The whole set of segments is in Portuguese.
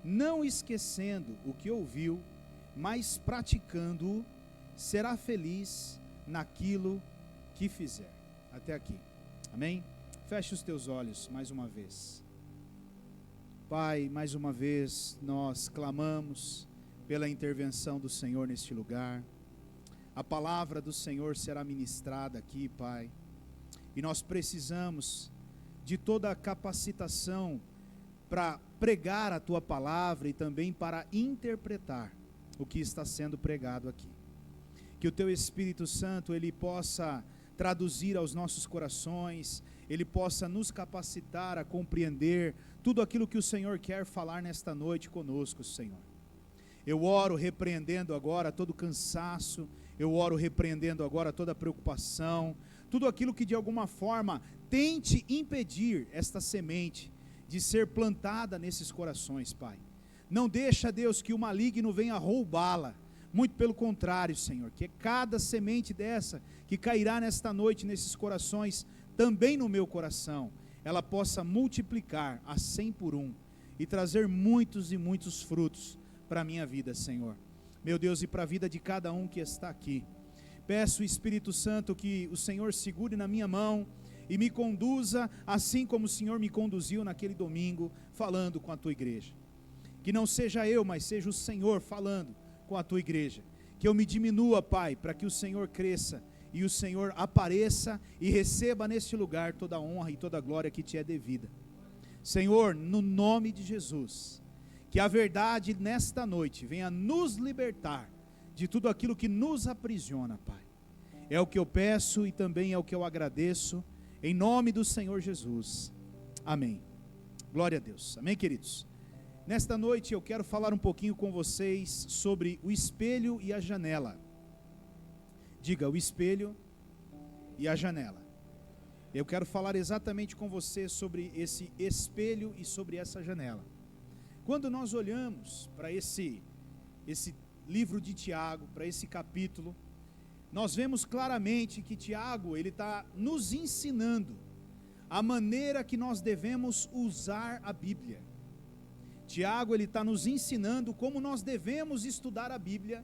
não esquecendo o que ouviu, mas praticando-o, será feliz naquilo que fizer. Até aqui. Amém? Feche os teus olhos mais uma vez. Pai, mais uma vez nós clamamos pela intervenção do Senhor neste lugar. A palavra do Senhor será ministrada aqui, Pai. E nós precisamos de toda a capacitação para pregar a Tua palavra e também para interpretar o que está sendo pregado aqui. Que o Teu Espírito Santo, Ele possa traduzir aos nossos corações, Ele possa nos capacitar a compreender tudo aquilo que o Senhor quer falar nesta noite conosco, Senhor. Eu oro repreendendo agora todo cansaço, eu oro repreendendo agora toda preocupação, tudo aquilo que de alguma forma tente impedir esta semente de ser plantada nesses corações, Pai. Não deixa, Deus, que o maligno venha roubá-la, muito pelo contrário, Senhor, que cada semente dessa que cairá nesta noite nesses corações, também no meu coração, ela possa multiplicar a 100 por 1 e trazer muitos e muitos frutos para a minha vida, Senhor. Meu Deus, e para a vida de cada um que está aqui. Peço, Espírito Santo, que o Senhor segure na minha mão e me conduza, assim como o Senhor me conduziu naquele domingo, falando com a Tua igreja. Que não seja eu, mas seja o Senhor falando com a Tua igreja. Que eu me diminua, Pai, para que o Senhor cresça e o Senhor apareça e receba neste lugar toda a honra e toda a glória que Te é devida. Senhor, no nome de Jesus, que a verdade nesta noite venha nos libertar de tudo aquilo que nos aprisiona, Pai. É o que eu peço e também é o que eu agradeço, em nome do Senhor Jesus. Amém. Glória a Deus. Amém, queridos? Nesta noite eu quero falar um pouquinho com vocês sobre o espelho e a janela. Diga, o espelho e a janela. Eu quero falar exatamente com você sobre esse espelho e sobre essa janela. Quando nós olhamos para esse livro de Tiago, para esse capítulo, nós vemos claramente que Tiago, ele está nos ensinando a maneira que nós devemos usar a Bíblia. Tiago, ele está nos ensinando como nós devemos estudar a Bíblia,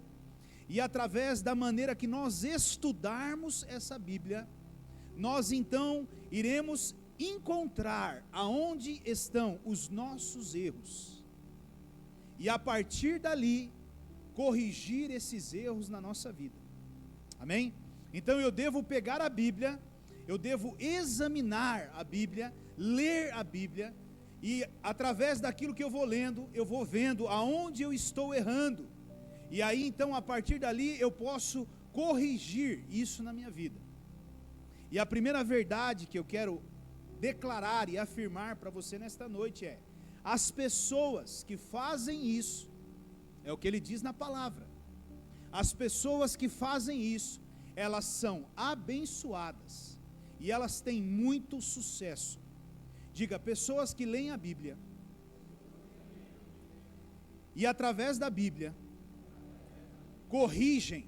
e através da maneira que nós estudarmos essa Bíblia, nós então iremos encontrar aonde estão os nossos erros, e a partir dali, corrigir esses erros na nossa vida. Amém? Então eu devo pegar a Bíblia, eu devo examinar a Bíblia, ler a Bíblia, e através daquilo que eu vou lendo, eu vou vendo aonde eu estou errando, e aí então a partir dali eu posso corrigir isso na minha vida. E a primeira verdade que eu quero declarar e afirmar para você nesta noite é: as pessoas que fazem isso, é o que ele diz na palavra, as pessoas que fazem isso, elas são abençoadas, e elas têm muito sucesso. Diga, pessoas que leem a Bíblia, e através da Bíblia, corrigem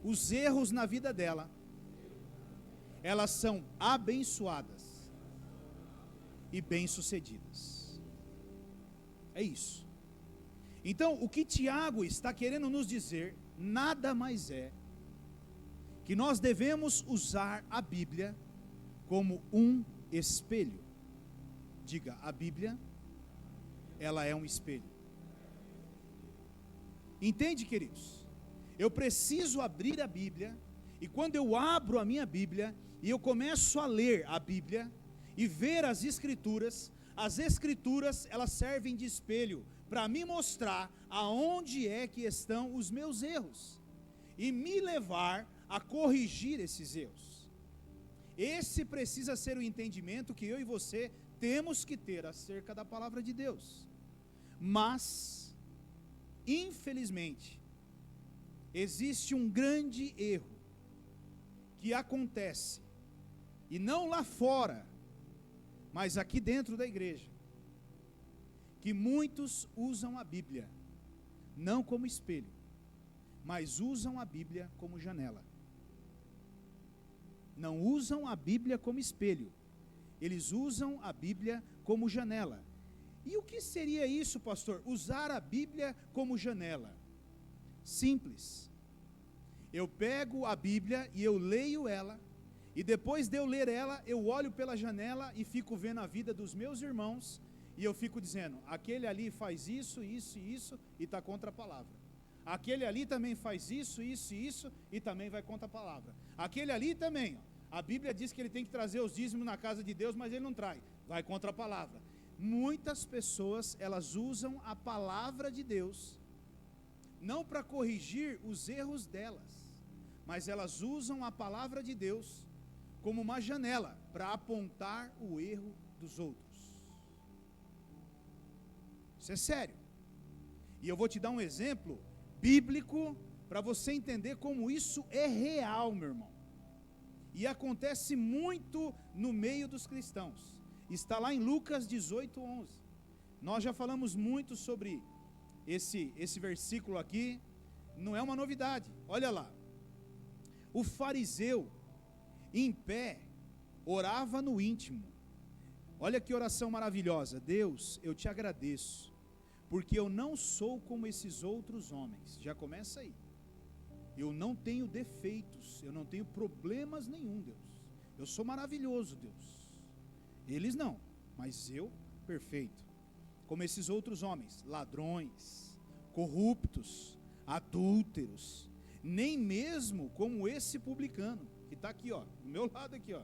os erros na vida dela, elas são abençoadas e bem-sucedidas. É isso. Então, o que Tiago está querendo nos dizer, nada mais é que nós devemos usar a Bíblia como um espelho. Diga, a Bíblia, ela é um espelho. Entende, queridos? Eu preciso abrir a Bíblia, e quando eu abro a minha Bíblia, e eu começo a ler a Bíblia, e ver as Escrituras, elas servem de espelho, para me mostrar aonde é que estão os meus erros, e me levar a corrigir esses erros. Esse precisa ser o entendimento que eu e você temos que ter acerca da palavra de Deus. Mas, infelizmente, existe um grande erro que acontece, e não lá fora, mas aqui dentro da igreja, que muitos usam a Bíblia não como espelho, mas usam a Bíblia como janela. Não usam a Bíblia como espelho, eles usam a Bíblia como janela. E o que seria isso, pastor? Usar a Bíblia como janela. Simples. Eu pego a Bíblia e eu leio ela, e depois de eu ler ela, eu olho pela janela e fico vendo a vida dos meus irmãos, e eu fico dizendo, aquele ali faz isso, isso e isso, e está contra a palavra. Aquele ali também faz isso, isso e isso, e também vai contra a palavra. Aquele ali também, a Bíblia diz que ele tem que trazer os dízimos na casa de Deus, mas ele não traz, vai contra a palavra. Muitas pessoas, elas usam a palavra de Deus, não para corrigir os erros delas, mas elas usam a palavra de Deus como uma janela para apontar o erro dos outros. Isso é sério. E eu vou te dar um exemplo bíblico para você entender como isso é real, meu irmão. E acontece muito no meio dos cristãos. Está lá em Lucas 18:11. Nós já falamos muito sobre esse versículo aqui. Não é uma novidade. Olha lá. O fariseu, em pé, orava no íntimo. Olha que oração maravilhosa. Deus, eu te agradeço, porque eu não sou como esses outros homens. Já começa aí. Eu não tenho defeitos, eu não tenho problemas nenhum, Deus. Eu sou maravilhoso, Deus. Eles não, mas eu, perfeito. Como esses outros homens, ladrões, corruptos, adúlteros, nem mesmo como esse publicano, que está aqui, ó, do meu lado aqui, ó,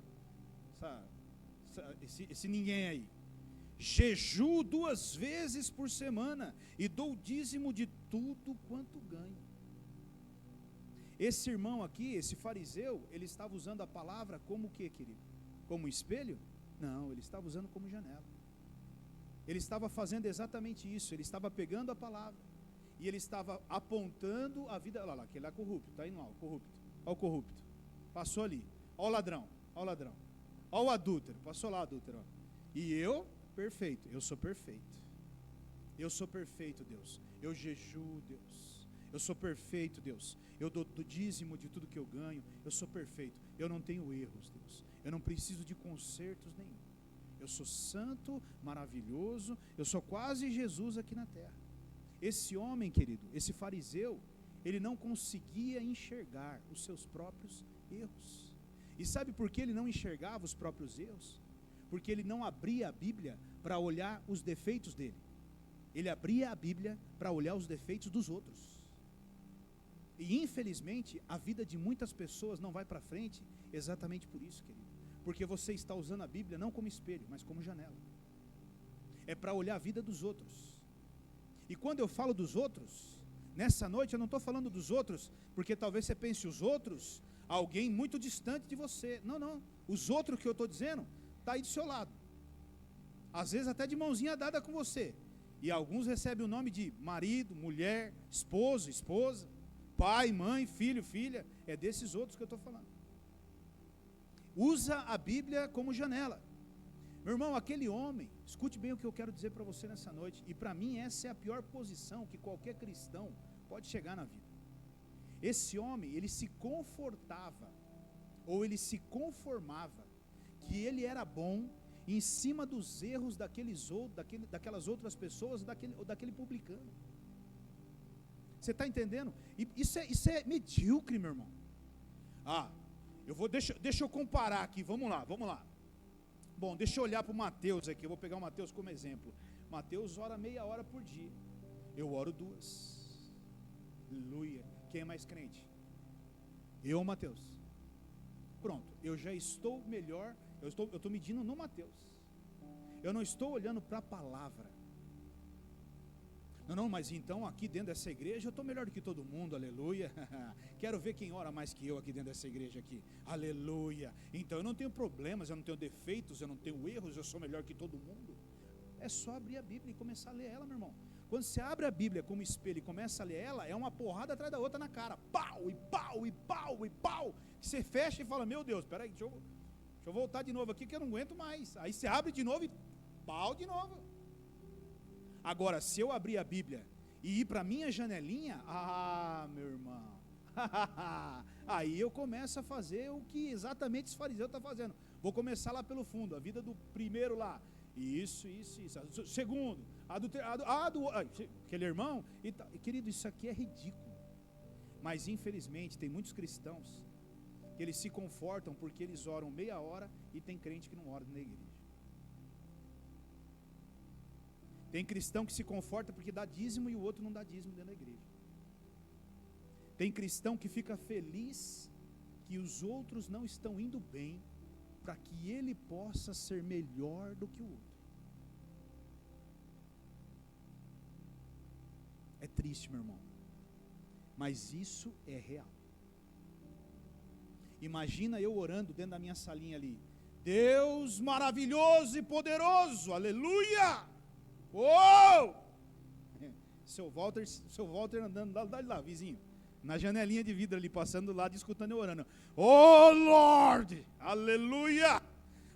esse ninguém aí. Jejuo 2 vezes por semana e dou o dízimo de tudo quanto ganho. Esse irmão aqui, esse fariseu, ele estava usando a palavra como o que, querido? Como espelho? Não, ele estava usando como janela. Ele estava fazendo exatamente isso, ele estava pegando a palavra e ele estava apontando a vida. Olha lá, aquele lá é corrupto, está indo lá, o corrupto. Olha o corrupto, passou ali. Olha o ladrão, olha o ladrão. Olha o adúltero, passou lá o adúltero. Ó. E eu, perfeito, eu sou perfeito. Eu sou perfeito, Deus. Eu jejuo, Deus. Eu sou perfeito, Deus. Eu dou do dízimo de tudo que eu ganho. Eu sou perfeito. Eu não tenho erros, Deus. Eu não preciso de consertos nenhum. Eu sou santo, maravilhoso. Eu sou quase Jesus aqui na terra. Esse homem, querido, esse fariseu, ele não conseguia enxergar os seus próprios erros. E sabe por que ele não enxergava os próprios erros? Porque ele não abria a Bíblia para olhar os defeitos dele. Ele abria a Bíblia para olhar os defeitos dos outros. E infelizmente, a vida de muitas pessoas não vai para frente exatamente por isso, querido. Porque você está usando a Bíblia não como espelho, mas como janela. É para olhar a vida dos outros. E quando eu falo dos outros, nessa noite eu não estou falando dos outros, porque talvez você pense os outros, alguém muito distante de você. Não, não. Os outros que eu estou dizendo, está aí do seu lado. Às vezes até de mãozinha dada com você. E alguns recebem o nome de marido, mulher, esposo, esposa, pai, mãe, filho, filha. É desses outros que eu estou falando. Usa a Bíblia como janela. Meu irmão, aquele homem, escute bem o que eu quero dizer para você nessa noite. E para mim essa é a pior posição que qualquer cristão pode chegar na vida. Esse homem, ele se confortava, ou ele se conformava, que ele era bom em cima dos erros daquelas outras pessoas, ou daquele publicano. Você está entendendo? E isso é medíocre, meu irmão. Deixa eu comparar aqui, vamos lá. Bom, deixa eu olhar para o Mateus aqui, eu vou pegar o Mateus como exemplo. Mateus ora meia hora por dia, eu oro 2. Aleluia. Quem é mais crente? Eu ou Mateus? Pronto, eu já estou melhor, eu estou medindo no Mateus. Eu não estou olhando para a palavra. Não, mas então aqui dentro dessa igreja eu estou melhor do que todo mundo, aleluia. Quero ver quem ora mais que eu aqui dentro dessa igreja aqui, aleluia. Então eu não tenho problemas, eu não tenho defeitos, eu não tenho erros, eu sou melhor que todo mundo. É só abrir a Bíblia e começar a ler ela, meu irmão. Quando você abre a Bíblia como espelho e começa a ler ela, é uma porrada atrás da outra na cara, pau, e pau, e pau, e pau. Você fecha e fala, meu Deus, peraí, deixa eu voltar de novo aqui que eu não aguento mais. Aí você abre de novo e pau de novo. Agora, se eu abrir a Bíblia e ir para a minha janelinha, meu irmão, aí eu começo a fazer o que exatamente esse fariseu está fazendo. Vou começar lá pelo fundo, a vida do primeiro lá, isso. Segundo, aquele irmão. Querido, isso aqui é ridículo. Mas infelizmente tem muitos cristãos que eles se confortam porque eles oram meia hora e tem crente que não ora na igreja. Tem cristão que se conforta porque dá dízimo e o outro não dá dízimo dentro da igreja. Tem cristão que fica feliz que os outros não estão indo bem, para que ele possa ser melhor do que o outro. É triste, meu irmão, mas isso é real. Imagina eu orando dentro da minha salinha ali: Deus maravilhoso e poderoso, aleluia! Oh! Seu Walter andando lá, vizinho, na janelinha de vidro ali, passando do lado, escutando eu orando: Oh Lord, aleluia!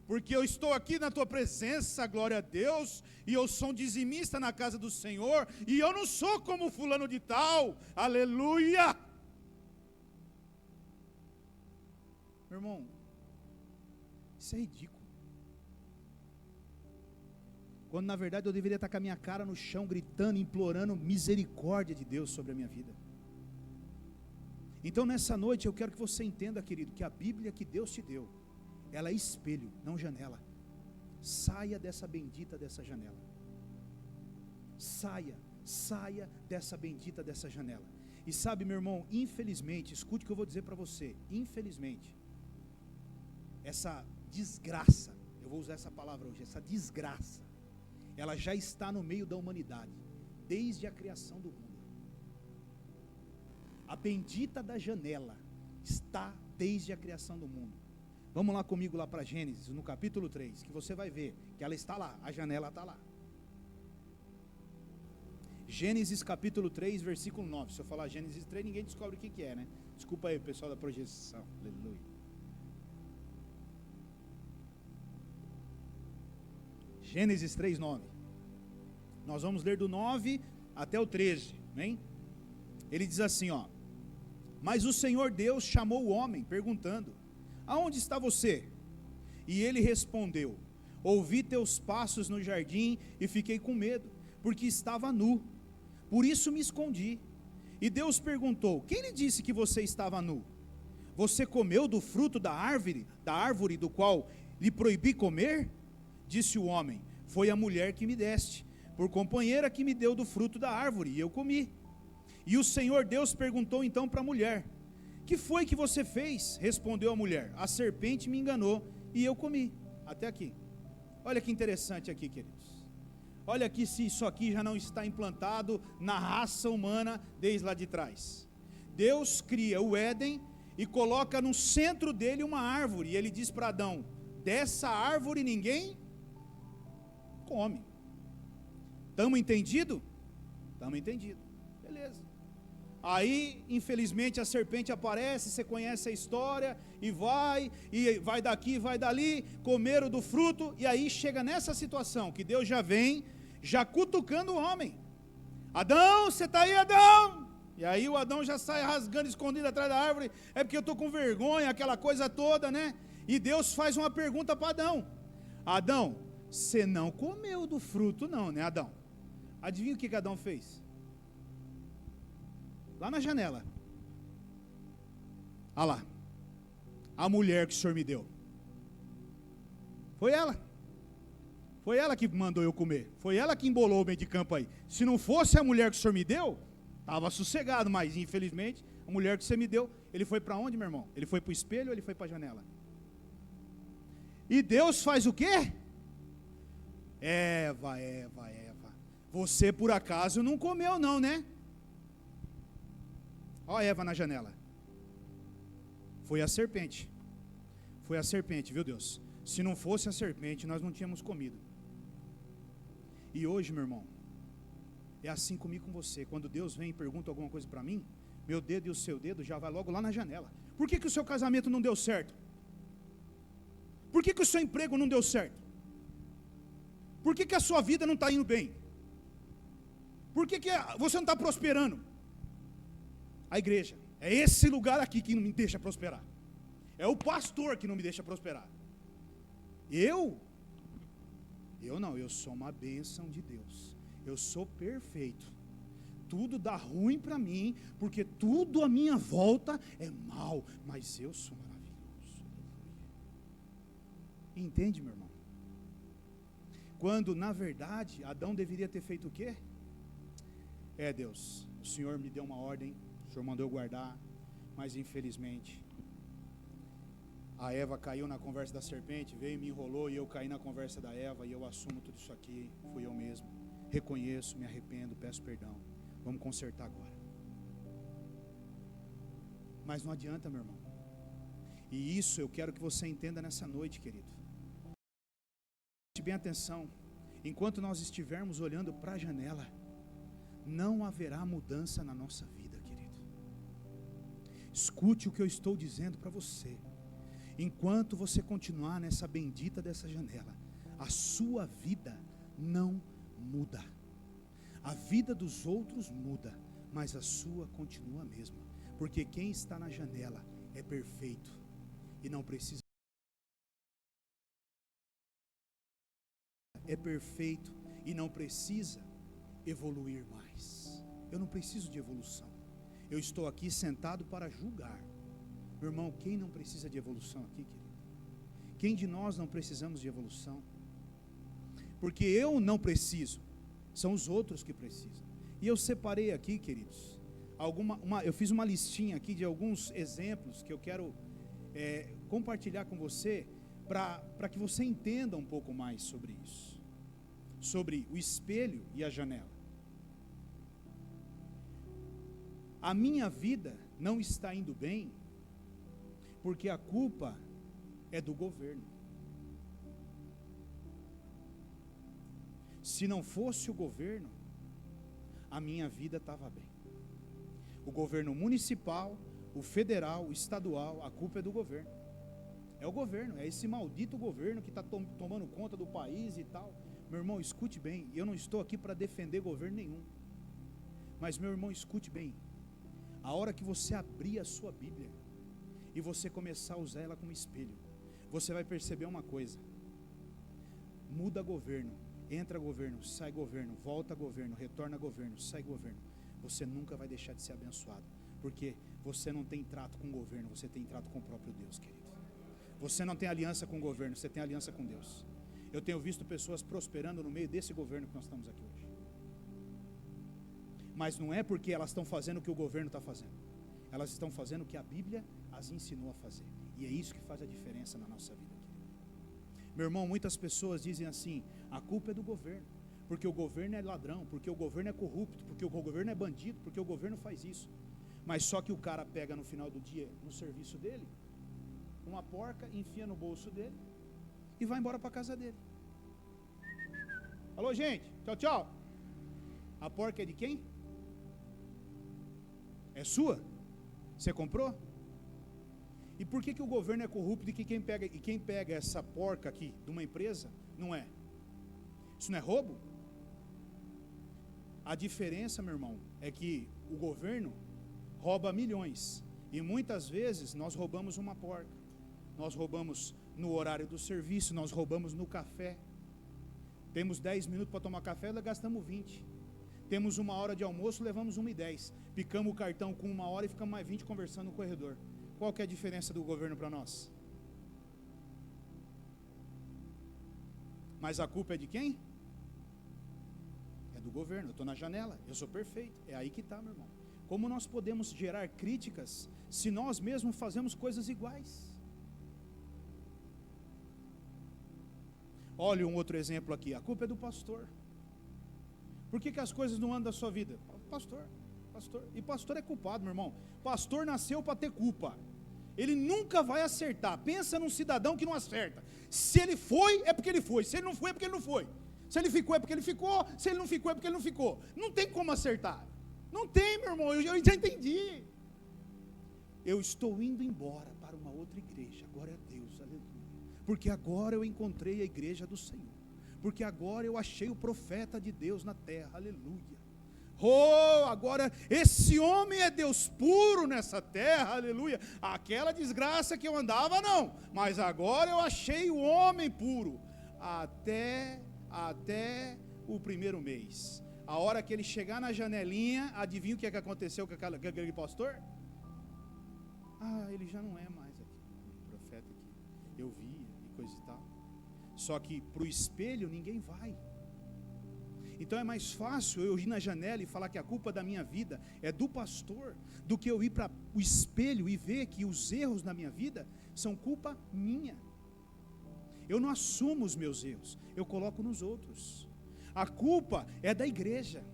Porque eu estou aqui na tua presença, glória a Deus, e eu sou um dizimista na casa do Senhor, e eu não sou como fulano de tal, aleluia! Meu irmão, isso é ridículo. Quando na verdade eu deveria estar com a minha cara no chão, gritando, implorando misericórdia de Deus sobre a minha vida. Então nessa noite eu quero que você entenda, querido, que a Bíblia que Deus te deu, ela é espelho, não janela. Saia dessa bendita dessa janela. Saia dessa bendita dessa janela. E sabe, meu irmão, infelizmente, escute o que eu vou dizer para você, infelizmente, essa desgraça, eu vou usar essa palavra hoje, essa desgraça, ela já está no meio da humanidade, desde a criação do mundo. A bendita da janela está desde a criação do mundo. Vamos lá comigo lá para Gênesis, no capítulo 3, que você vai ver que ela está lá, a janela está lá. Gênesis capítulo 3, versículo 9. Se eu falar Gênesis 3, ninguém descobre o que é, né? Desculpa aí, pessoal da projeção. Aleluia. Gênesis 3, 9. Nós vamos ler do 9 até o 13, hein? Ele diz assim, ó: Mas o Senhor Deus chamou o homem, perguntando: Aonde está você? E ele respondeu: Ouvi teus passos no jardim e fiquei com medo, porque estava nu. Por isso me escondi. E Deus perguntou: Quem lhe disse que você estava nu? Você comeu do fruto da árvore do qual lhe proibi comer? Disse o homem: Foi a mulher que me deste, por companheira que me deu do fruto da árvore, e eu comi. E o Senhor Deus perguntou então para a mulher: Que foi que você fez? Respondeu a mulher: A serpente me enganou e eu comi. Até aqui. Olha que interessante aqui, queridos. Olha aqui se isso aqui já não está implantado na raça humana desde lá de trás. Deus cria o Éden e coloca no centro dele uma árvore, e ele diz para Adão: Dessa árvore ninguém come. Estamos entendidos? Estamos entendidos. Beleza. Aí, infelizmente, a serpente aparece, você conhece a história, e vai daqui, vai dali, comeram do fruto, e aí chega nessa situação, que Deus já vem, já cutucando o homem. Adão, você está aí, Adão? E aí o Adão já sai rasgando, escondido atrás da árvore, é porque eu estou com vergonha, aquela coisa toda, né? E Deus faz uma pergunta para Adão: Adão, você não comeu do fruto não, né, Adão? Adivinha o que Adão fez? Lá na janela. Olha lá. A mulher que o Senhor me deu. Foi ela. Foi ela que mandou eu comer. Foi ela que embolou o meio de campo aí. Se não fosse a mulher que o Senhor me deu, estava sossegado, mas infelizmente, a mulher que você me deu, ele foi para onde, meu irmão? Ele foi para o espelho ou ele foi para a janela? E Deus faz o quê? Eva, você por acaso não comeu não, né? Ó a Eva na janela. Foi a serpente. Foi a serpente, viu, Deus? Se não fosse a serpente, nós não tínhamos comido. E hoje, meu irmão, é assim comigo com você. Quando Deus vem e pergunta alguma coisa para mim, meu dedo e o seu dedo já vai logo lá na janela. Por que o seu casamento não deu certo? Por que o seu emprego não deu certo? Por que a sua vida não está indo bem? Por que você não está prosperando? A igreja. É esse lugar aqui que não me deixa prosperar. É o pastor que não me deixa prosperar. Eu não, eu sou uma bênção de Deus. eu sou perfeito. Tudo dá ruim para mim, porque tudo à minha volta é mal, mas eu sou maravilhoso. Entende, meu irmão? Quando, na verdade, Adão deveria ter feito o quê? Deus, o Senhor me deu uma ordem, o Senhor mandou eu guardar, mas infelizmente, a Eva caiu na conversa da serpente, veio e me enrolou, e eu caí na conversa da Eva, e eu assumo tudo isso aqui, fui eu mesmo. Reconheço, me arrependo, peço perdão. Vamos consertar agora. Mas não adianta, meu irmão. E isso eu quero que você entenda nessa noite, querido. Preste bem atenção. Enquanto nós estivermos olhando para a janela, não haverá mudança na nossa vida, querido. Escute o que eu estou dizendo para você. Enquanto você continuar nessa bendita dessa janela, a sua vida não muda. A vida dos outros muda, mas a sua continua a mesma. Porque quem está na janela é perfeito e não precisa. É perfeito e não precisa evoluir mais. Eu não preciso de evolução. Eu estou aqui sentado para julgar. Meu irmão, quem não precisa de evolução aqui, querido? Quem de nós não precisamos de evolução? Porque eu não preciso, são os outros que precisam. E eu separei aqui, queridos, eu fiz uma listinha aqui de alguns exemplos que eu quero compartilhar com você, para que você entenda um pouco mais sobre isso, sobre o espelho e a janela. A minha vida não está indo bem, porque a culpa é do governo. Se não fosse o governo, a minha vida estava bem. O governo municipal, o federal, o estadual, a culpa é do governo. É o governo, é esse maldito governo que está tomando conta do país e tal. Meu irmão, escute bem, eu não estou aqui para defender governo nenhum. Mas, meu irmão, escute bem. A hora que você abrir a sua Bíblia e você começar a usar ela como espelho, você vai perceber uma coisa: muda governo, entra governo, sai governo, volta governo, retorna governo, sai governo. Você nunca vai deixar de ser abençoado, porque você não tem trato com o governo, você tem trato com o próprio Deus, querido. Você não tem aliança com o governo, você tem aliança com Deus. Eu tenho visto pessoas prosperando no meio desse governo que nós estamos aqui hoje. Mas não é porque elas estão fazendo o que o governo está fazendo. Elas estão fazendo o que a Bíblia as ensinou a fazer. E é isso que faz a diferença na nossa vida, querido. Meu irmão, muitas pessoas dizem assim: a culpa é do governo, porque o governo é ladrão, porque o governo é corrupto, porque o governo é bandido, porque o governo faz isso. Mas só que o cara pega no final do dia, no serviço dele, uma porca, enfia no bolso dele e vai embora para a casa dele. Alô, gente, tchau, tchau. A porca é de quem? É sua? Você comprou? E por que o governo é corrupto e quem pega essa porca aqui de uma empresa não é? Isso não é roubo? A diferença, meu irmão, é que o governo rouba milhões e muitas vezes nós roubamos uma porca. Nós roubamos no horário do serviço, nós roubamos no café. Temos 10 minutos para tomar café, nós gastamos 20. Temos 1 hora de almoço, levamos 1:10. Picamos o cartão com 1 hora e ficamos mais 20 conversando no corredor. Qual que é a diferença do governo para nós? Mas a culpa é de quem? É do governo. Eu estou na janela, eu sou perfeito. É aí que está, meu irmão. Como nós podemos gerar críticas se nós mesmos fazemos coisas iguais? Olha um outro exemplo aqui. A culpa é do pastor. Por que as coisas não andam na sua vida? Pastor. E pastor é culpado, meu irmão. Pastor nasceu para ter culpa. Ele nunca vai acertar. Pensa num cidadão que não acerta. Se ele foi, é porque ele foi. Se ele não foi, é porque ele não foi. Se ele ficou, é porque ele ficou. Se ele não ficou, é porque ele não ficou. Não tem como acertar. Não tem, meu irmão. Eu já entendi. Eu estou indo embora para uma outra igreja. Glória a Deus, aleluia. Porque agora eu encontrei a igreja do Senhor. Porque agora eu achei o profeta de Deus na terra, aleluia. Oh, agora esse homem é Deus puro nessa terra, aleluia. Aquela desgraça que eu andava, não. Mas agora eu achei o homem puro. Até o primeiro mês. A hora que ele chegar na janelinha, adivinha o que é que aconteceu com aquele pastor? Ele já não é mais aqui, profeta que eu vi e coisa e tal. Só que para o espelho ninguém vai. Então é mais fácil eu ir na janela e falar que a culpa da minha vida é do pastor, do que eu ir para o espelho e ver que os erros na minha vida são culpa minha. Eu não assumo os meus erros, eu coloco nos outros. A culpa é da igreja.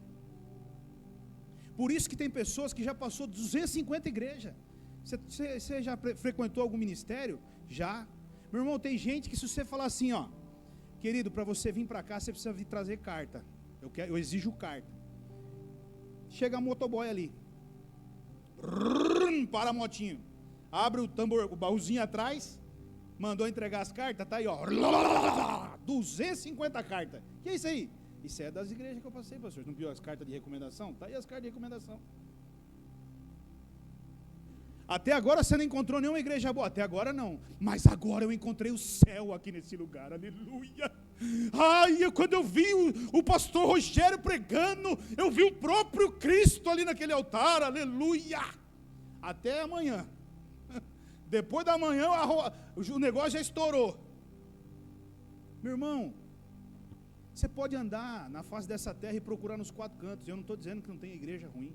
Por isso que tem pessoas que já passou 250 igrejas. Você já frequentou algum ministério? Já. Meu irmão, tem gente que se você falar assim, querido, para você vir para cá, você precisa vir trazer carta. Eu exijo carta. Chega a motoboy ali. Para a motinho. Abre o tambor, o baúzinho atrás. Mandou entregar as cartas, tá aí, 250 cartas. Que é isso aí? Isso é das igrejas que eu passei, pastor. Não viu as cartas de recomendação? Tá aí as cartas de recomendação. Até agora você não encontrou nenhuma igreja boa. Até agora não. Mas agora eu encontrei o céu aqui nesse lugar. Aleluia. Quando eu vi o pastor Rogério pregando, eu vi o próprio Cristo ali naquele altar. Aleluia. Até amanhã. Depois da manhã o negócio já estourou. Meu irmão, você pode andar na face dessa terra e procurar nos quatro cantos. Eu não estou dizendo que não tem igreja ruim.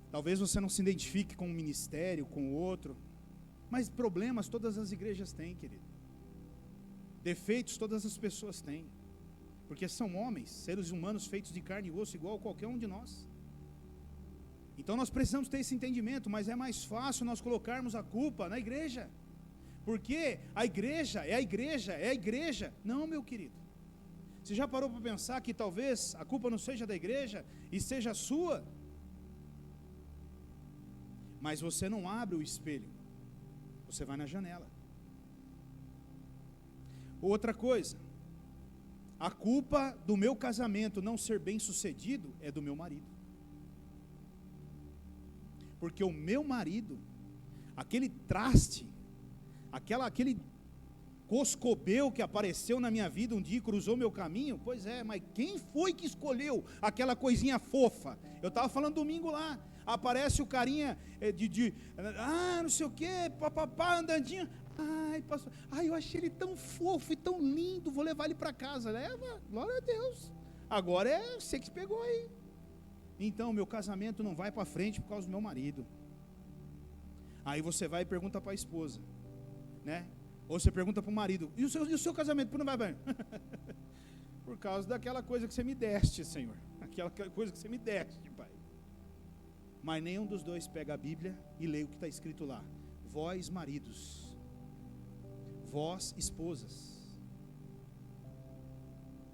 Talvez você não se identifique com um ministério, com o outro, mas problemas todas as igrejas têm, querido. Defeitos todas as pessoas têm, porque são homens, seres humanos feitos de carne e osso, igual a qualquer um de nós. Então nós precisamos ter esse entendimento, mas é mais fácil nós colocarmos a culpa na igreja, porque a igreja é a igreja, é a igreja. Não, meu querido, você já parou para pensar que talvez a culpa não seja da igreja e seja sua? Mas você não abre o espelho, você vai na janela. Outra coisa, a culpa do meu casamento não ser bem sucedido é do meu marido. Porque o meu marido, aquele traste, aquele coscobeu que apareceu na minha vida um dia e cruzou meu caminho, pois é, mas quem foi que escolheu aquela coisinha fofa? Eu estava falando domingo lá, aparece o carinha não sei o que, papapá, andandinho, pastor, eu achei ele tão fofo e tão lindo, vou levar ele para casa. Leva, glória a Deus, agora é você que pegou aí. Então meu casamento não vai para frente por causa do meu marido. Aí você vai e pergunta para a esposa, né? Ou você pergunta para o marido, e o seu casamento, por não vai bem? Por causa daquela coisa que você me deste, Senhor, aquela coisa que você me deste, Pai. Mas nenhum dos dois pega a Bíblia e lê o que está escrito lá. Vós maridos, vós esposas.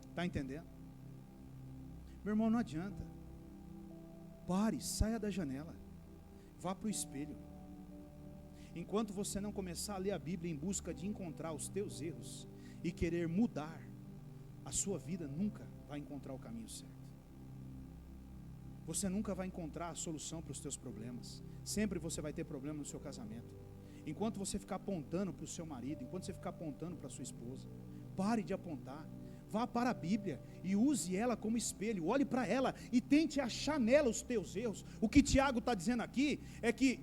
Está entendendo? Meu irmão, não adianta. Pare, saia da janela, vá para o espelho. Enquanto você não começar a ler a Bíblia em busca de encontrar os teus erros e querer mudar, a sua vida nunca vai encontrar o caminho certo. Você nunca vai encontrar a solução para os teus problemas. Sempre você vai ter problema no seu casamento. Enquanto você ficar apontando para o seu marido, enquanto você ficar apontando para a sua esposa, pare de apontar. Vá para a Bíblia e use ela como espelho. Olhe para ela e tente achar nela os teus erros. O que Tiago está dizendo aqui é que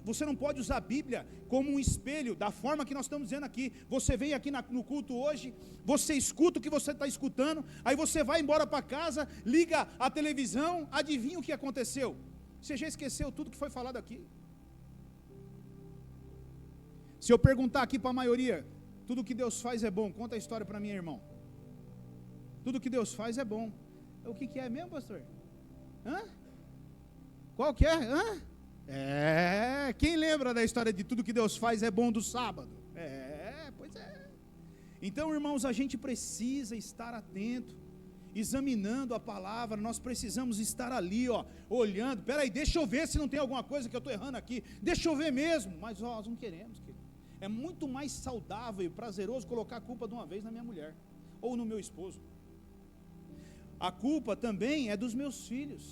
você não pode usar a Bíblia como um espelho, da forma que nós estamos dizendo aqui. Você vem aqui no culto hoje, você escuta o que você está escutando, aí você vai embora para casa, liga a televisão, adivinha o que aconteceu? Você já esqueceu tudo que foi falado aqui. Se eu perguntar aqui para a maioria, tudo que Deus faz é bom, conta a história para mim, irmão. Tudo que Deus faz é bom. O que é mesmo, pastor? Qual que é? Quem lembra da história de tudo que Deus faz é bom do sábado? Pois é. Então, irmãos, a gente precisa estar atento, examinando a palavra. Nós precisamos estar ali, olhando. Peraí, deixa eu ver se não tem alguma coisa que eu estou errando aqui. Deixa eu ver mesmo. Mas nós não queremos, querido. É muito mais saudável e prazeroso colocar a culpa de uma vez na minha mulher ou no meu esposo. A culpa também é dos meus filhos.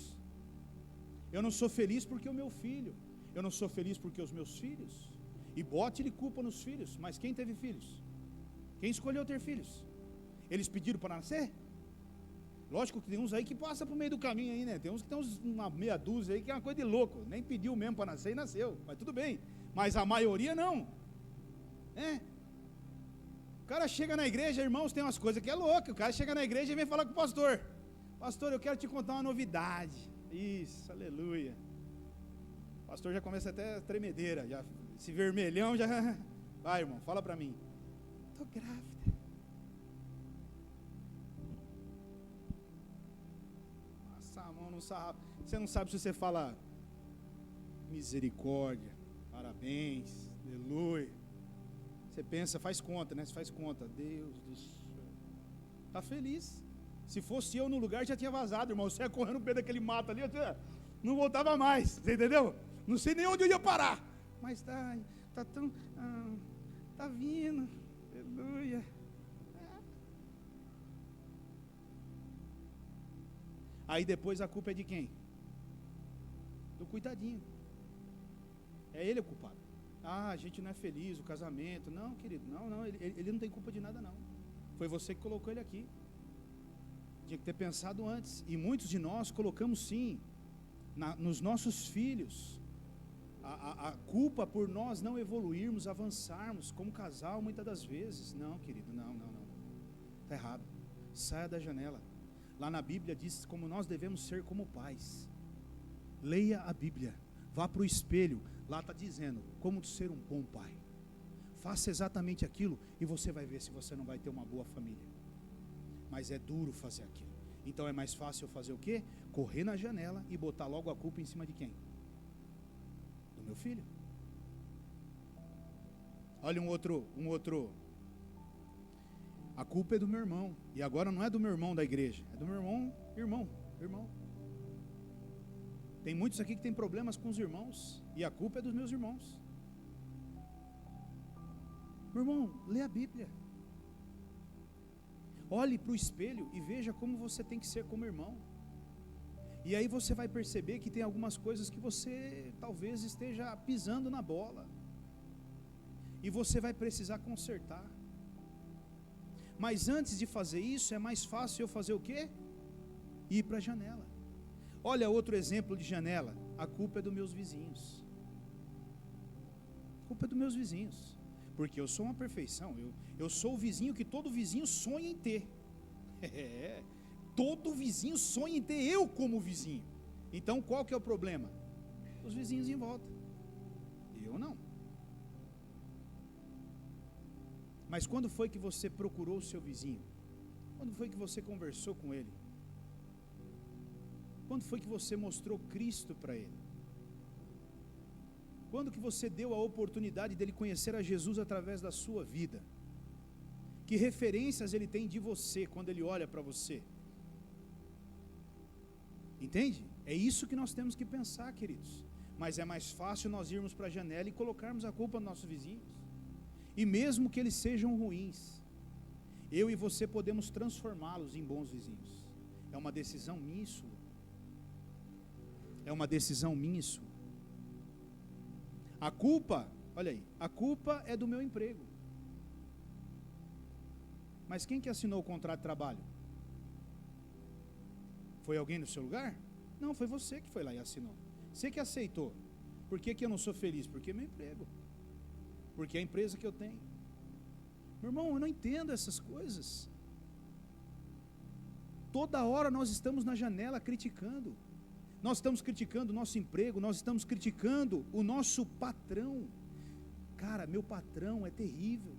Eu não sou feliz porque o meu filho. Eu não sou feliz porque os meus filhos. E bote-lhe culpa nos filhos. Mas quem teve filhos? Quem escolheu ter filhos? Eles pediram para nascer? Lógico que tem uns aí que passam pro meio do caminho aí, né? Tem uns que tem uma meia dúzia aí que é uma coisa de louco. Nem pediu mesmo para nascer e nasceu. Mas tudo bem. Mas a maioria não. O cara chega na igreja, irmãos, tem umas coisas que é louco. O cara chega na igreja e vem falar com o pastor. Pastor, eu quero te contar uma novidade. Isso, aleluia. O pastor já começa até tremedeira. Já, esse vermelhão já... Vai, irmão, fala para mim. Estou grávida. Você não sabe se você fala misericórdia, parabéns, aleluia. Você pensa, faz conta, né? Você faz conta, Deus do céu. Tá feliz. Se fosse eu no lugar, já tinha vazado, irmão. Você ia correndo no pé daquele mato ali, não voltava mais, você entendeu? Não sei nem onde eu ia parar. Mas tá tão, tá vindo, aleluia. Aí depois a culpa é de quem? Do coitadinho. É ele o culpado. A gente não é feliz, o casamento. Não, querido, não, ele não tem culpa de nada não. Foi você que colocou ele aqui. Tinha que ter pensado antes. E muitos de nós colocamos sim, nos nossos filhos, a culpa por nós não evoluirmos, avançarmos como casal muitas das vezes. Não, querido, não. Está errado. Saia da janela. Lá na Bíblia diz como nós devemos ser como pais. Leia a Bíblia, vá para o espelho, lá está dizendo como ser um bom pai. Faça exatamente aquilo e você vai ver se você não vai ter uma boa família. Mas é duro fazer aquilo. Então é mais fácil fazer o quê? Correr na janela e botar logo a culpa em cima de quem? Do meu filho. Olha um outro. A culpa é do meu irmão. E agora não é do meu irmão da igreja. É do meu irmão. Tem muitos aqui que tem problemas com os irmãos. E a culpa é dos meus irmãos. Meu irmão, lê a Bíblia. Olhe para o espelho e veja como você tem que ser como irmão. E aí você vai perceber que tem algumas coisas que você talvez esteja pisando na bola. E você vai precisar consertar. Mas antes de fazer isso, é mais fácil eu fazer o quê? Ir para a janela. Olha outro exemplo de janela. A culpa é dos meus vizinhos. A culpa é dos meus vizinhos. Porque eu sou uma perfeição. Eu sou o vizinho que todo vizinho sonha em ter. Todo vizinho sonha em ter eu como vizinho. Então qual que é o problema? Os vizinhos em volta. Eu não. Mas quando foi que você procurou o seu vizinho? Quando foi que você conversou com ele? Quando foi que você mostrou Cristo para ele? Quando que você deu a oportunidade dele conhecer a Jesus através da sua vida? Que referências ele tem de você quando ele olha para você? Entende? É isso que nós temos que pensar, queridos. Mas é mais fácil nós irmos para a janela e colocarmos a culpa nos nossos vizinhos. E mesmo que eles sejam ruins, eu e você podemos transformá-los em bons vizinhos. É uma decisão minha e sua. É uma decisão minha e sua. A culpa, olha aí, a culpa é do meu emprego. Mas quem que assinou o contrato de trabalho? Foi alguém no seu lugar? Não, foi você que foi lá e assinou. Você que aceitou. Por que que eu não sou feliz? Porque é meu emprego. Porque é a empresa que eu tenho. Meu irmão, eu não entendo essas coisas. Toda hora nós estamos na janela criticando. Nós estamos criticando o nosso emprego, nós estamos criticando o nosso patrão. Cara, meu patrão é terrível.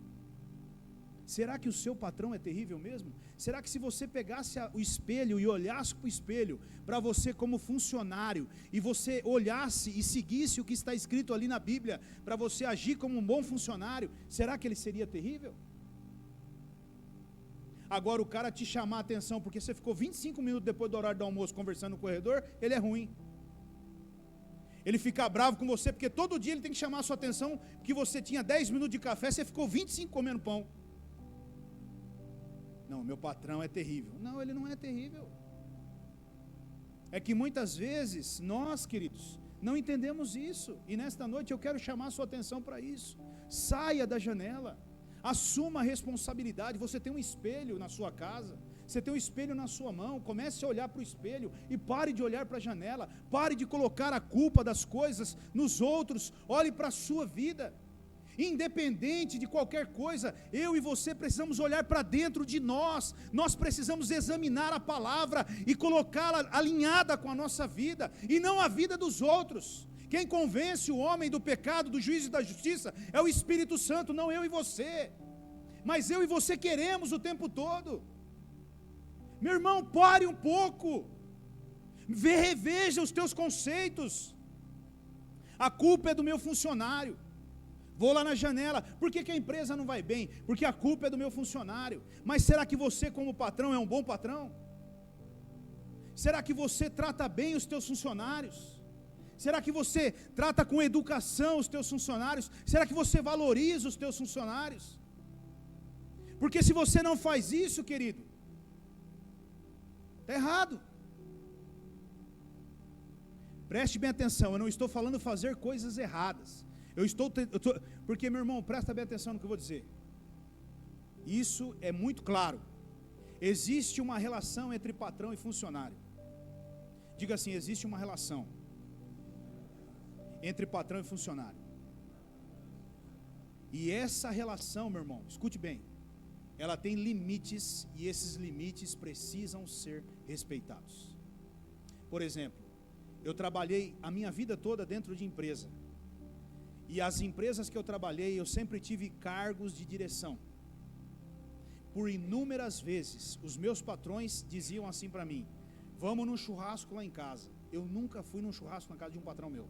Será que o seu patrão é terrível mesmo? Será que se você pegasse o espelho e olhasse para o espelho, para você como funcionário, e você olhasse e seguisse o que está escrito ali na Bíblia, para você agir como um bom funcionário, será que ele seria terrível? Agora o cara te chamar a atenção porque você ficou 25 minutos depois do horário do almoço conversando no corredor, ele é ruim. Ele fica bravo com você porque todo dia ele tem que chamar a sua atenção porque você tinha 10 minutos de café, você ficou 25 comendo pão. Não, meu patrão é terrível. Não, ele não é terrível. É que muitas vezes nós, queridos, não entendemos isso. E nesta noite eu quero chamar a sua atenção para isso. Saia da janela. Assuma a responsabilidade. Você tem um espelho na sua casa. Você tem um espelho na sua mão, comece a olhar para o espelho e pare de olhar para a janela, pare de colocar a culpa das coisas nos outros, olhe para a sua vida. Independente de qualquer coisa, eu e você precisamos olhar para dentro de nós, nós precisamos examinar a palavra e colocá-la alinhada com a nossa vida, e não a vida dos outros. Quem convence o homem do pecado, do juízo e da justiça, é o Espírito Santo, não eu e você. Mas eu e você queremos o tempo todo. Meu irmão, pare um pouco, reveja os teus conceitos. A culpa é do meu funcionário. Vou lá na janela, por que a empresa não vai bem? Porque a culpa é do meu funcionário. Mas será que você como patrão é um bom patrão? Será que você trata bem os teus funcionários? Será que você trata com educação os teus funcionários? Será que você valoriza os teus funcionários? Porque se você não faz isso, querido, está errado. Preste bem atenção, eu não estou falando fazer coisas erradas. Porque, meu irmão, presta bem atenção no que eu vou dizer. Isso é muito claro. Existe uma relação entre patrão e funcionário. Diga assim, existe uma relação entre patrão e funcionário. E essa relação, meu irmão, escute bem, ela tem limites, e esses limites precisam ser respeitados. Por exemplo, eu trabalhei a minha vida toda dentro de empresa. E as empresas que eu trabalhei, eu sempre tive cargos de direção. Por inúmeras vezes, os meus patrões diziam assim para mim: vamos num churrasco lá em casa. Eu nunca fui num churrasco na casa de um patrão meu.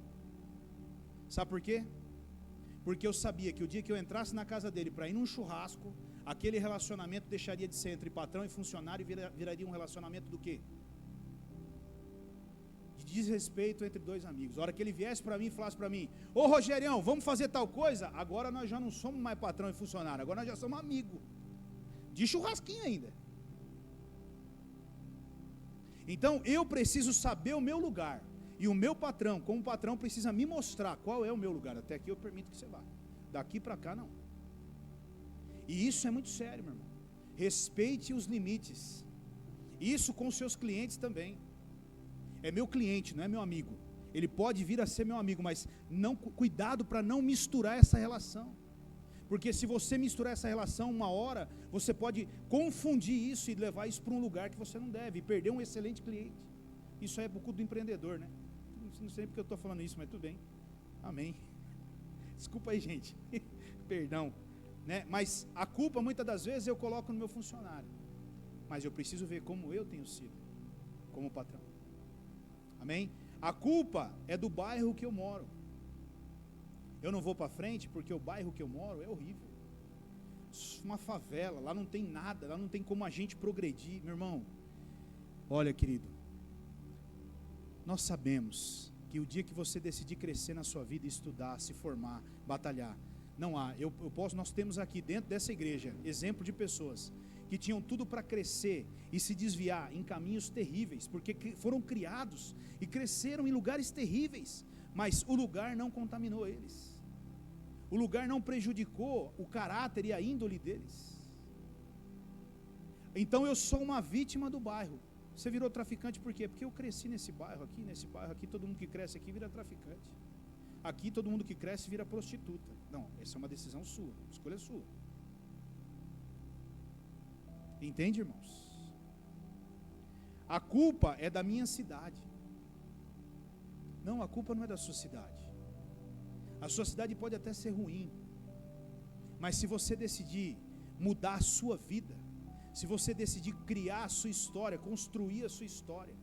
Sabe por quê? Porque eu sabia que o dia que eu entrasse na casa dele para ir num churrasco, aquele relacionamento deixaria de ser entre patrão e funcionário e viraria um relacionamento do quê? Desrespeito entre dois amigos. A hora que ele viesse para mim e falasse para mim: ô Rogerião, vamos fazer tal coisa? Agora nós já não somos mais patrão e funcionário, agora nós já somos amigos. De churrasquinho ainda. Então eu preciso saber o meu lugar. E o meu patrão, como patrão, precisa me mostrar qual é o meu lugar. Até aqui eu permito que você vá. Daqui para cá não. E isso é muito sério, meu irmão. Respeite os limites. Isso com seus clientes também. É meu cliente, não é meu amigo. Ele pode vir a ser meu amigo, mas cuidado para não misturar essa relação. Porque se você misturar essa relação, uma hora, você pode confundir isso e levar isso para um lugar que você não deve, e perder um excelente cliente. Isso é pro culto do empreendedor, né? Não sei porque eu estou falando isso, mas tudo bem. Amém. Desculpa aí, gente. Perdão. Né? Mas a culpa, muitas das vezes, eu coloco no meu funcionário. Mas eu preciso ver como eu tenho sido, como patrão. Amém? A culpa é do bairro que eu moro. Eu não vou para frente porque o bairro que eu moro é horrível. Uma favela, lá não tem nada, lá não tem como a gente progredir. Meu irmão, olha, querido, nós sabemos que o dia que você decidir crescer na sua vida, estudar, se formar, batalhar, não há, nós temos aqui dentro dessa igreja exemplo de pessoas que tinham tudo para crescer e se desviar em caminhos terríveis, porque foram criados e cresceram em lugares terríveis, mas o lugar não contaminou eles, o lugar não prejudicou o caráter e a índole deles. Então eu sou uma vítima do bairro. Você virou traficante por quê? Porque eu cresci nesse bairro aqui todo mundo que cresce aqui vira traficante, aqui todo mundo que cresce vira prostituta. Não, essa é uma decisão sua, escolha sua. Entende, irmãos? A culpa é da minha cidade. Não, a culpa não é da sua cidade. A sua cidade pode até ser ruim, mas se você decidir mudar a sua vida, se você decidir criar a sua história, construir a sua história,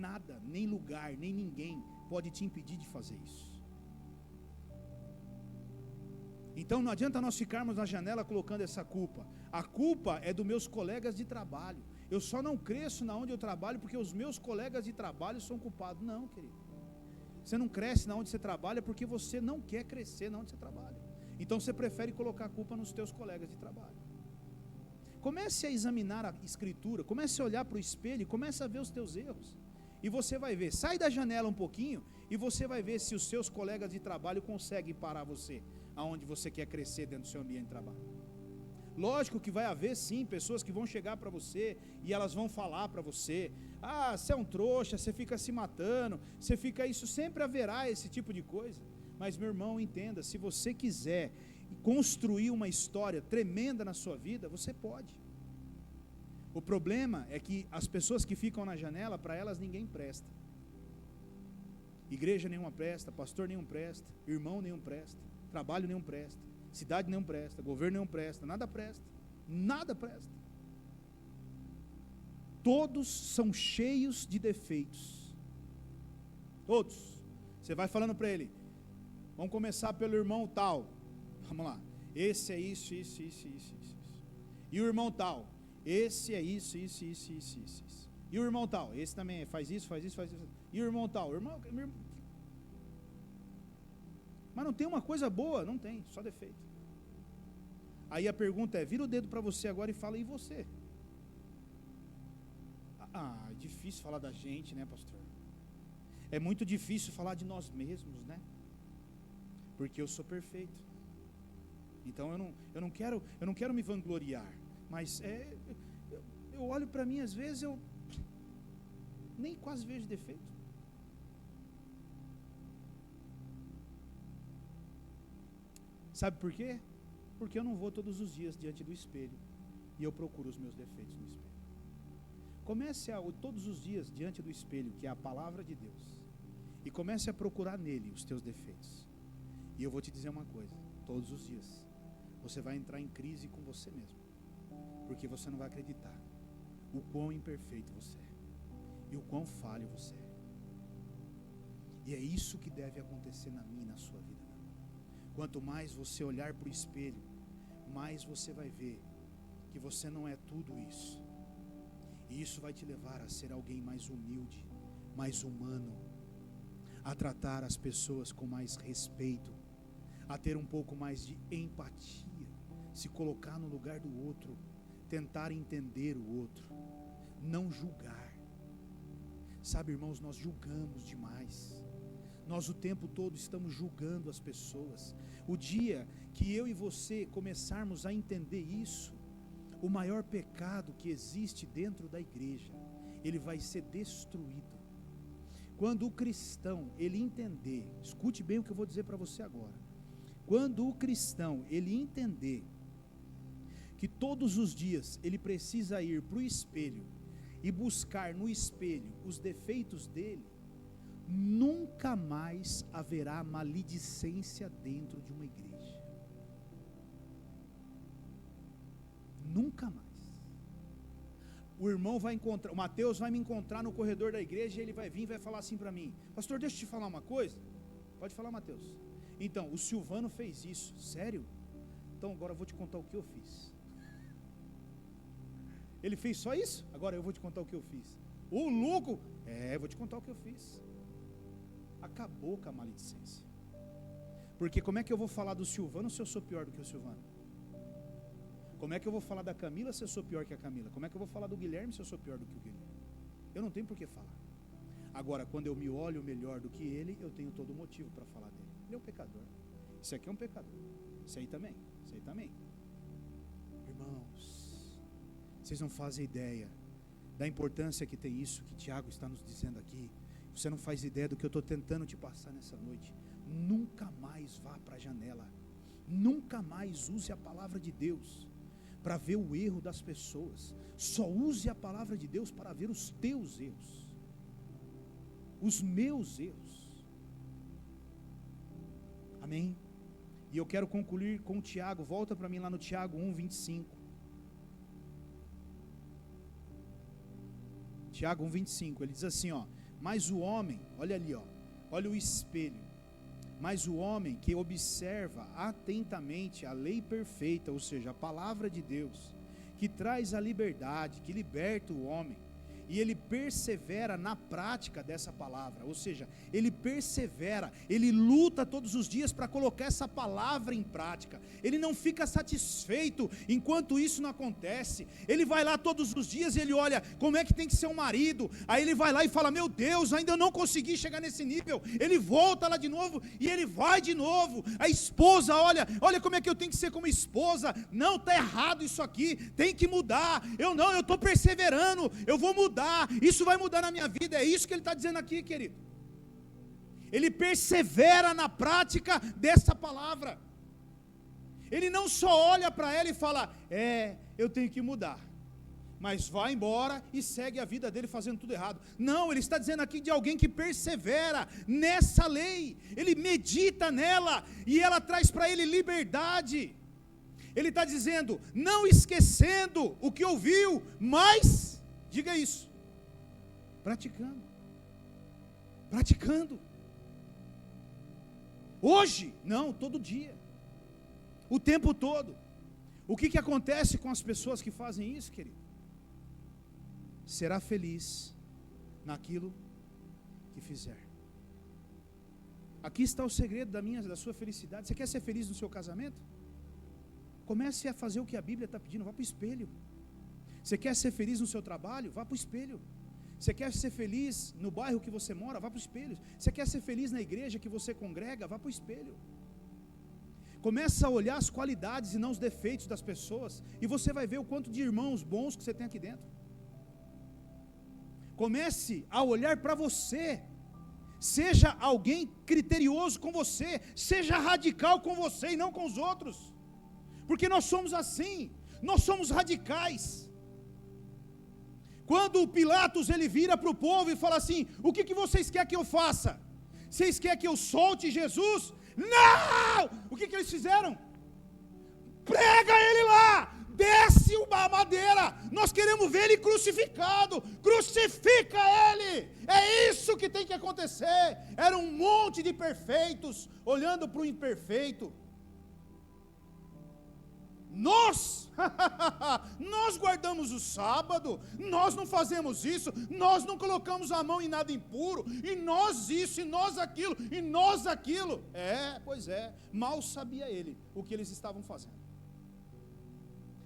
nada, nem lugar, nem ninguém pode te impedir de fazer isso. Então não adianta nós ficarmos na janela colocando essa culpa. A culpa é dos meus colegas de trabalho. Eu só não cresço na onde eu trabalho porque os meus colegas de trabalho são culpados. Não, querido. Você não cresce na onde você trabalha porque você não quer crescer na onde você trabalha. Então você prefere colocar a culpa nos teus colegas de trabalho. Comece a examinar a escritura, comece a olhar para o espelho e comece a ver os teus erros. E você vai ver, sai da janela um pouquinho e você vai ver se os seus colegas de trabalho conseguem parar você aonde você quer crescer dentro do seu ambiente de trabalho. Lógico que vai haver sim pessoas que vão chegar para você e elas vão falar para você: ah, você é um trouxa, você fica se matando, você fica isso, sempre haverá esse tipo de coisa. Mas meu irmão, entenda, se você quiser construir uma história tremenda na sua vida, você pode. O problema é que as pessoas que ficam na janela, para elas ninguém presta. Igreja nenhuma presta, pastor nenhum presta, irmão nenhum presta, trabalho nenhum presta, cidade nenhum presta, governo nenhum presta, nada presta, nada presta. Todos são cheios de defeitos, todos. Você vai falando para ele: vamos começar pelo irmão tal, vamos lá, esse é isso. E o irmão tal, esse é isso. E o irmão tal, esse também faz isso. E o irmão tal, irmão. Mas não tem uma coisa boa, não tem, só defeito. Aí a pergunta é: vira o dedo para você agora e fala: e você? Ah, é difícil falar da gente, né, pastor? É muito difícil falar de nós mesmos, né? Porque eu sou perfeito. Então eu não quero me vangloriar. Mas eu olho para mim, às vezes eu nem quase vejo defeito. Sabe por quê? Porque eu não vou todos os dias diante do espelho e eu procuro os meus defeitos no espelho. Comece todos os dias diante do espelho, que é a palavra de Deus, e comece a procurar nele os teus defeitos. E eu vou te dizer uma coisa: todos os dias você vai entrar em crise com você mesmo, porque você não vai acreditar o quão imperfeito você é e o quão falho você é. E é isso que deve acontecer na minha e na sua vida. Quanto mais você olhar para o espelho, mais você vai ver que você não é tudo isso. E isso vai te levar a ser alguém mais humilde, mais humano, a tratar as pessoas com mais respeito, a ter um pouco mais de empatia, se colocar no lugar do outro, tentar entender o outro, não julgar. Sabe, irmãos, nós julgamos demais. Nós o tempo todo estamos julgando as pessoas. O dia que eu e você começarmos a entender isso, o maior pecado que existe dentro da igreja, ele vai ser destruído. Quando o cristão, ele entender, escute bem o que eu vou dizer para você agora. Quando o cristão, ele entender que todos os dias ele precisa ir para o espelho e buscar no espelho os defeitos dele, nunca mais haverá maledicência dentro de uma igreja. Nunca mais. O irmão vai encontrar, o Mateus vai me encontrar no corredor da igreja e ele vai vir e vai falar assim para mim: pastor, deixa eu te falar uma coisa. Pode falar, Mateus. Então, o Silvano fez isso. Sério? Então agora eu vou te contar o que eu fiz. Ele fez só isso? Agora eu vou te contar o que eu fiz. O louco? Vou te contar o que eu fiz. Acabou com a maledicência. Porque como é que eu vou falar do Silvano se eu sou pior do que o Silvano? Como é que eu vou falar da Camila se eu sou pior que a Camila? Como é que eu vou falar do Guilherme se eu sou pior do que o Guilherme? Eu não tenho por que falar. Agora, quando eu me olho melhor do que ele, eu tenho todo motivo para falar dele. Ele é um pecador. Isso aqui é um pecador. Isso aí também. Isso aí também. Irmãos, vocês não fazem ideia da importância que tem isso que Tiago está nos dizendo aqui. Você não faz ideia do que eu estou tentando te passar nessa noite. Nunca mais vá para a janela. Nunca mais use a palavra de Deus para ver o erro das pessoas. Só use a palavra de Deus para ver os teus erros, os meus erros. Amém? E eu quero concluir com o Tiago. Volta para mim lá no Tiago 1:25. Tiago 1:25, ele diz assim, ó: mas o homem, olha ali, ó, olha o espelho. Mas o homem que observa atentamente a lei perfeita, ou seja, a palavra de Deus, que traz a liberdade, que liberta o homem, e ele persevera na prática dessa palavra, ou seja, ele persevera, ele luta todos os dias para colocar essa palavra em prática, ele não fica satisfeito enquanto isso não acontece, ele vai lá todos os dias e ele olha como é que tem que ser um marido, aí ele vai lá e fala, meu Deus, ainda não consegui chegar nesse nível, ele volta lá de novo, e ele vai de novo, a esposa olha como é que eu tenho que ser como esposa, não, está errado isso aqui, tem que mudar, eu estou perseverando, eu vou mudar, isso vai mudar na minha vida, é isso que ele está dizendo aqui, querido. Ele persevera na prática dessa palavra, ele não só olha para ela e fala, eu tenho que mudar, mas vai embora e segue a vida dele fazendo tudo errado. Não, ele está dizendo aqui de alguém que persevera nessa lei, ele medita nela, e ela traz para ele liberdade. Ele está dizendo, não esquecendo o que ouviu, mas, diga isso, praticando, hoje, não, todo dia, o tempo todo. O que acontece com as pessoas que fazem isso, querido? Será feliz naquilo que fizer. Aqui está o segredo da sua felicidade. Você quer ser feliz no seu casamento? Comece a fazer o que a Bíblia está pedindo, vá para o espelho. Você quer ser feliz no seu trabalho? Vá para o espelho. Você quer ser feliz no bairro que você mora? Vá para o espelho. Você quer ser feliz na igreja que você congrega? Vá para o espelho. Começa a olhar as qualidades e não os defeitos das pessoas, e você vai ver o quanto de irmãos bons que você tem aqui dentro. Comece a olhar para você, seja alguém criterioso com você, seja radical com você e não com os outros, porque nós somos assim, nós somos radicais. Quando o Pilatos ele vira para o povo e fala assim, o que vocês querem que eu faça? Vocês querem que eu solte Jesus? Não! O que eles fizeram? Prega ele lá, desce uma madeira, nós queremos ver ele crucificado, crucifica ele, é isso que tem que acontecer. Era um monte de perfeitos olhando para o imperfeito. Nós guardamos o sábado, nós não fazemos isso, nós não colocamos a mão em nada impuro, e nós isso, e nós aquilo, e nós aquilo. Pois é, mal sabia ele o que eles estavam fazendo.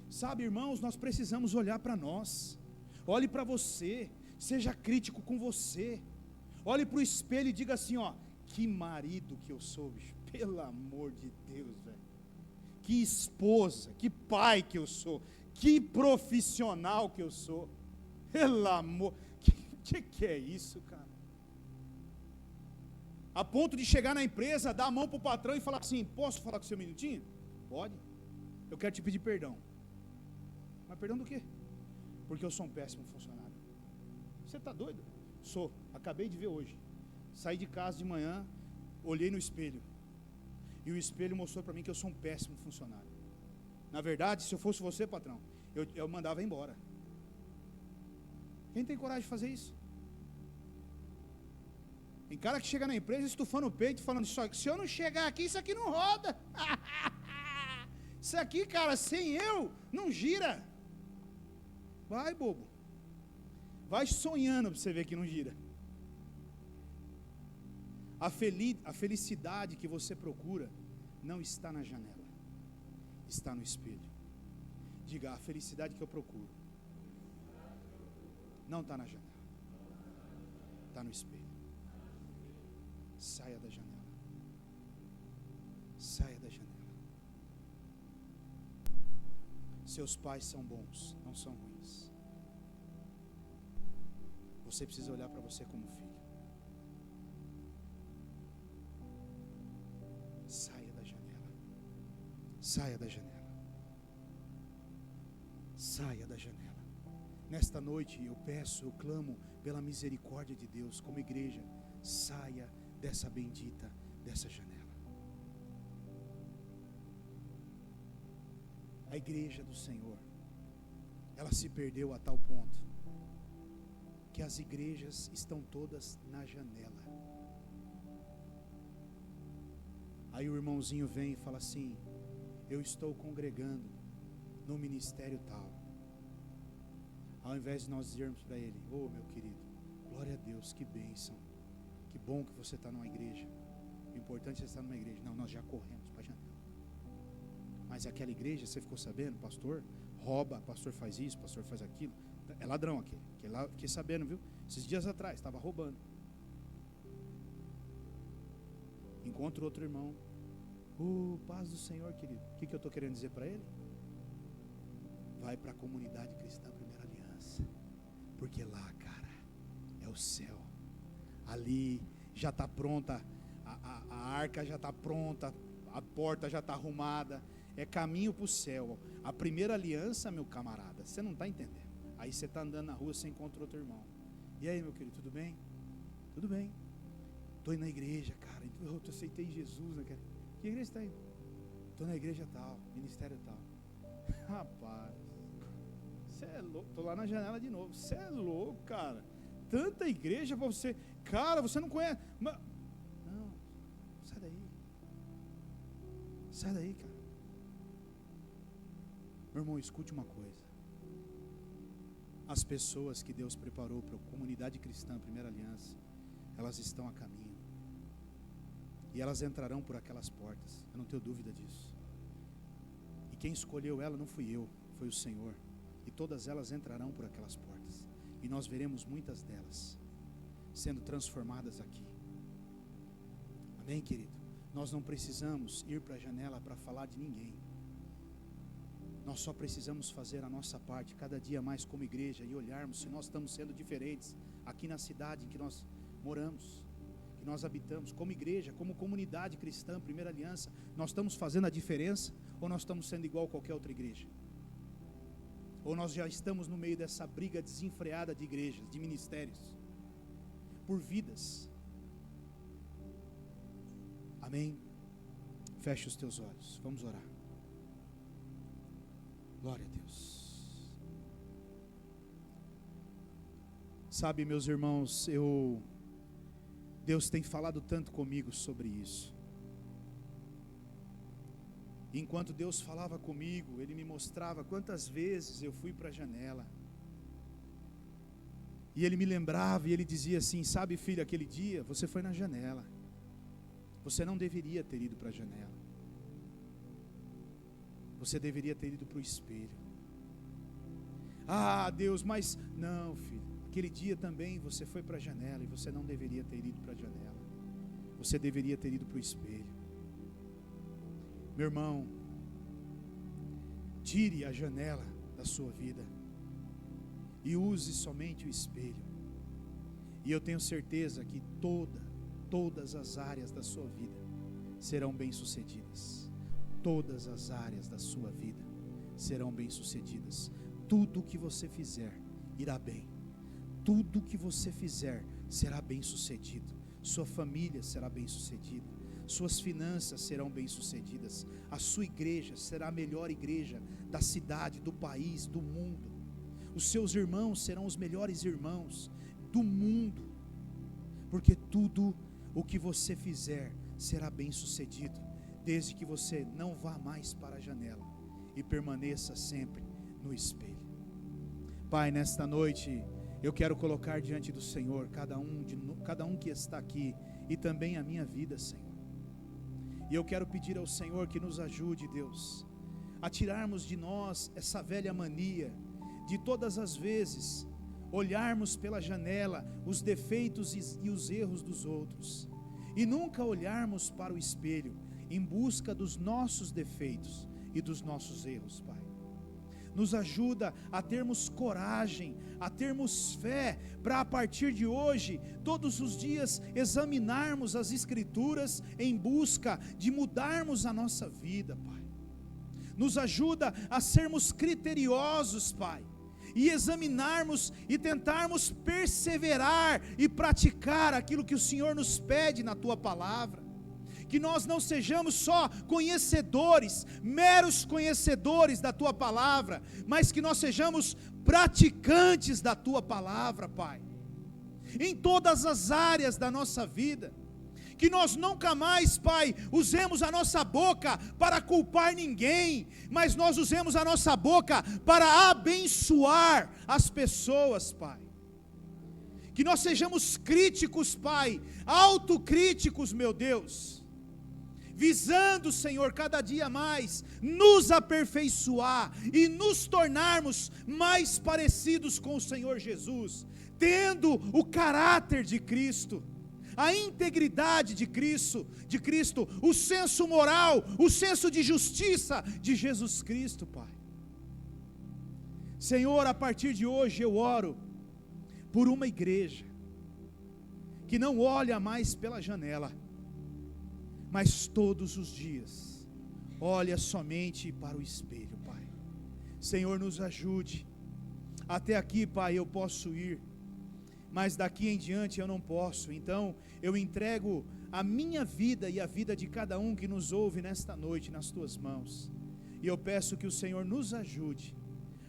Sabe, irmãos, nós precisamos olhar para nós. Olhe para você, seja crítico com você. Olhe para o espelho e diga assim, que marido que eu sou, bicho, pelo amor de Deus, velho. Que esposa, que pai que eu sou, que profissional que eu sou, pelo amor, que é isso, cara? A ponto de chegar na empresa, dar a mão para o patrão e falar assim, posso falar com você um minutinho? Pode, eu quero te pedir perdão. Mas perdão do quê? Porque eu sou um péssimo funcionário. Você está doido? Sou, acabei de ver hoje, saí de casa de manhã, olhei no espelho, e o espelho mostrou para mim que eu sou um péssimo funcionário. Na verdade, se eu fosse você, patrão, eu mandava embora. Quem tem coragem de fazer isso? Tem cara que chega na empresa estufando o peito, falando, se eu não chegar aqui, isso aqui não roda. Isso aqui, cara, sem eu, não gira. Vai, bobo. Vai sonhando para você ver que não gira. A felicidade que você procura não está na janela, está no espelho. Diga, a felicidade que eu procuro não está na janela, está no espelho. Saia da janela. Saia da janela. Seus pais são bons, não são ruins. Você precisa olhar para você como filho. Saia da janela. Saia da janela. Saia da janela. Nesta noite eu peço, eu clamo pela misericórdia de Deus, como igreja, saia dessa bendita, dessa janela. A igreja do Senhor, ela se perdeu a tal ponto que as igrejas estão todas na janela. Aí o irmãozinho vem e fala assim, eu estou congregando no ministério tal. Ao invés de nós dizermos para ele: ô meu querido, glória a Deus, que bênção, que bom que você está numa igreja, o importante é estar numa igreja. Não, nós já corremos para a janela. Mas aquela igreja, você ficou sabendo, pastor rouba, pastor faz isso, pastor faz aquilo. É ladrão aquele, fiquei sabendo, viu? Esses dias atrás, estava roubando. Encontro outro irmão, paz do Senhor, querido. O que eu estou querendo dizer para ele? Vai para a comunidade cristã Primeira Aliança, porque lá, cara, é o céu. Ali já está pronta, a arca já está pronta, a porta já está arrumada, é caminho para o céu. A Primeira Aliança, meu camarada, você não está entendendo. Aí você está andando na rua, você encontra outro irmão. E aí, meu querido, tudo bem? Tudo bem. Estou indo na igreja, cara. Eu aceitei Jesus, né, cara? Que igreja está aí? Estou na igreja tal, ministério tal. Rapaz, você é louco. Estou lá na janela de novo. Você é louco, cara. Tanta igreja para você. Cara, você não conhece. Mas... Não, sai daí. Sai daí, cara. Meu irmão, escute uma coisa. As pessoas que Deus preparou para a comunidade cristã, Primeira Aliança, elas estão a caminho. E elas entrarão por aquelas portas. Eu não tenho dúvida disso. E quem escolheu ela não fui eu, foi o Senhor. E todas elas entrarão por aquelas portas. E nós veremos muitas delas sendo transformadas aqui. Amém, querido? Nós não precisamos ir para a janela para falar de ninguém. Nós só precisamos fazer a nossa parte cada dia mais como igreja e olharmos se nós estamos sendo diferentes aqui na cidade em que nós moramos, que nós habitamos, como igreja, como comunidade cristã, Primeira Aliança. Nós estamos fazendo a diferença ou nós estamos sendo igual a qualquer outra igreja? Ou nós já estamos no meio dessa briga desenfreada de igrejas, de ministérios, por vidas? Amém? Feche os teus olhos, vamos orar. Glória a Deus. Sabe, meus irmãos, Deus tem falado tanto comigo sobre isso. Enquanto Deus falava comigo, Ele me mostrava quantas vezes eu fui para a janela. E Ele me lembrava e Ele dizia assim: sabe, filho, aquele dia você foi na janela. Você não deveria ter ido para a janela. Você deveria ter ido para o espelho. Ah, Deus, mas não, filho, aquele dia também você foi para a janela e você não deveria ter ido para a janela. Você deveria ter ido para o espelho. Meu irmão, tire a janela da sua vida e use somente o espelho. E eu tenho certeza que todas as áreas da sua vida serão bem-sucedidas. Todas as áreas da sua vida serão bem-sucedidas. Tudo que você fizer irá bem. Tudo que você fizer será bem-sucedido. Sua família será bem-sucedida. Suas finanças serão bem-sucedidas. A sua igreja será a melhor igreja da cidade, do país, do mundo. Os seus irmãos serão os melhores irmãos do mundo. Porque tudo o que você fizer será bem-sucedido, desde que você não vá mais para a janela e permaneça sempre no espelho. Pai, nesta noite eu quero colocar diante do Senhor cada um que está aqui e também a minha vida, Senhor. E eu quero pedir ao Senhor que nos ajude, Deus, a tirarmos de nós essa velha mania de todas as vezes olharmos pela janela os defeitos e os erros dos outros e nunca olharmos para o espelho em busca dos nossos defeitos e dos nossos erros, Pai. Nos ajuda a termos coragem, a termos fé, para a partir de hoje, todos os dias, examinarmos as Escrituras em busca de mudarmos a nossa vida, Pai. Nos ajuda a sermos criteriosos, Pai, e examinarmos e tentarmos perseverar e praticar aquilo que o Senhor nos pede na Tua Palavra. Que nós não sejamos só conhecedores, meros conhecedores da Tua Palavra, mas que nós sejamos praticantes da Tua Palavra, Pai, em todas as áreas da nossa vida. Que nós nunca mais, Pai, usemos a nossa boca para culpar ninguém, mas nós usemos a nossa boca para abençoar as pessoas, Pai. Que nós sejamos críticos, Pai, autocríticos, meu Deus, visando, Senhor, cada dia mais nos aperfeiçoar e nos tornarmos mais parecidos com o Senhor Jesus, tendo o caráter de Cristo, a integridade de Cristo, o senso moral, o senso de justiça de Jesus Cristo, Pai. Senhor, a partir de hoje eu oro por uma igreja que não olha mais pela janela, mas todos os dias olha somente para o espelho, Pai. Senhor, nos ajude. Até aqui, Pai, eu posso ir, mas daqui em diante eu não posso. Então eu entrego a minha vida e a vida de cada um que nos ouve nesta noite nas tuas mãos, e eu peço que o Senhor nos ajude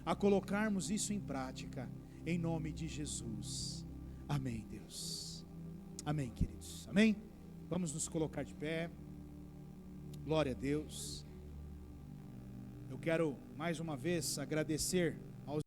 a colocarmos isso em prática, em nome de Jesus. Amém, Deus. Amém, queridos. Amém? Vamos nos colocar de pé. Glória a Deus. Eu quero mais uma vez agradecer